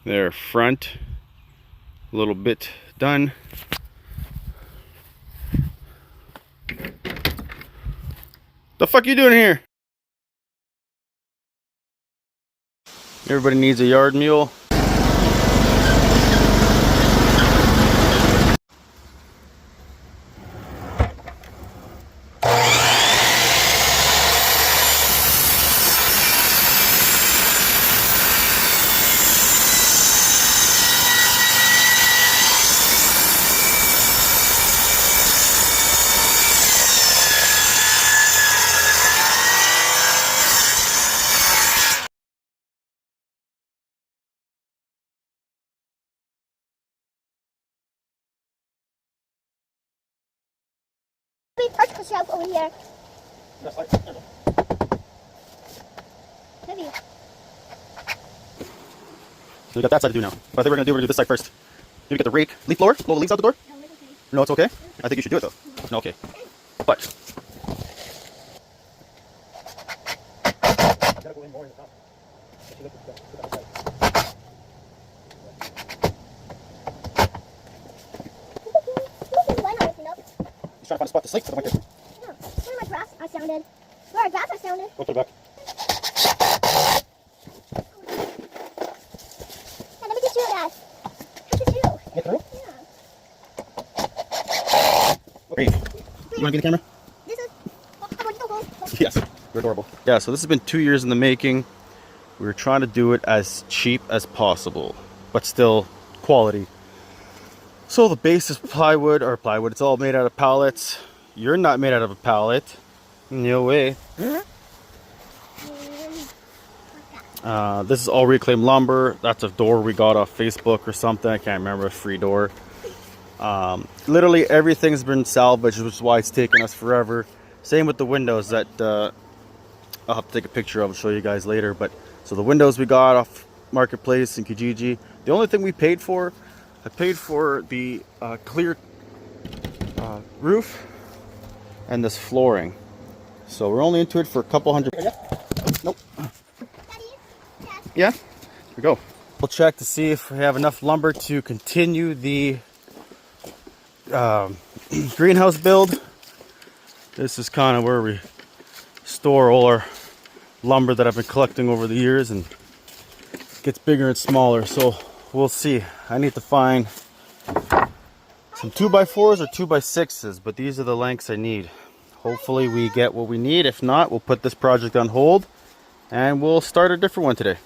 Their front, a little bit done. The fuck you doing here? Everybody needs a yard mule. Particle shelf over here. Heavy. We got that side to do now. But I think we're gonna do this side first. Maybe get the rake, leaf blower, blow the leaves out the door. No, it's okay. I think you should do it though. No, okay. But he's trying to find a spot to sleep. So Where my grass I sounded. Where our grass I sounded. go put it back. Yeah, let me get you that. Look at you. Get through. Yeah. Great. You want to be in the camera? This is. Yes. You're adorable. Yeah. So this has been 2 years in the making. We were trying to do it as cheap as possible, but still quality. So the base is plywood. It's all made out of pallets. You're not made out of a pallet. No way. This is all reclaimed lumber. That's a door we got off Facebook or something. I can't remember. A free door. Literally everything's been salvaged, which is why it's taken us forever. Same with the windows that I'll have to take a picture of and show you guys later. But so the windows we got off Marketplace in Kijiji. The only thing we paid for, I paid for the clear roof and this flooring. So we're only into it for a couple hundred. Nope. Yeah, here we go. We'll check to see if we have enough lumber to continue the greenhouse build. This is kind of where we store all our lumber that I've been collecting over the years, and it gets bigger and smaller. So we'll see. I need to find some 2x4s or 2x6s, but these are the lengths I need. Hopefully we get what we need. If not, we'll put this project on hold and we'll start a different one today.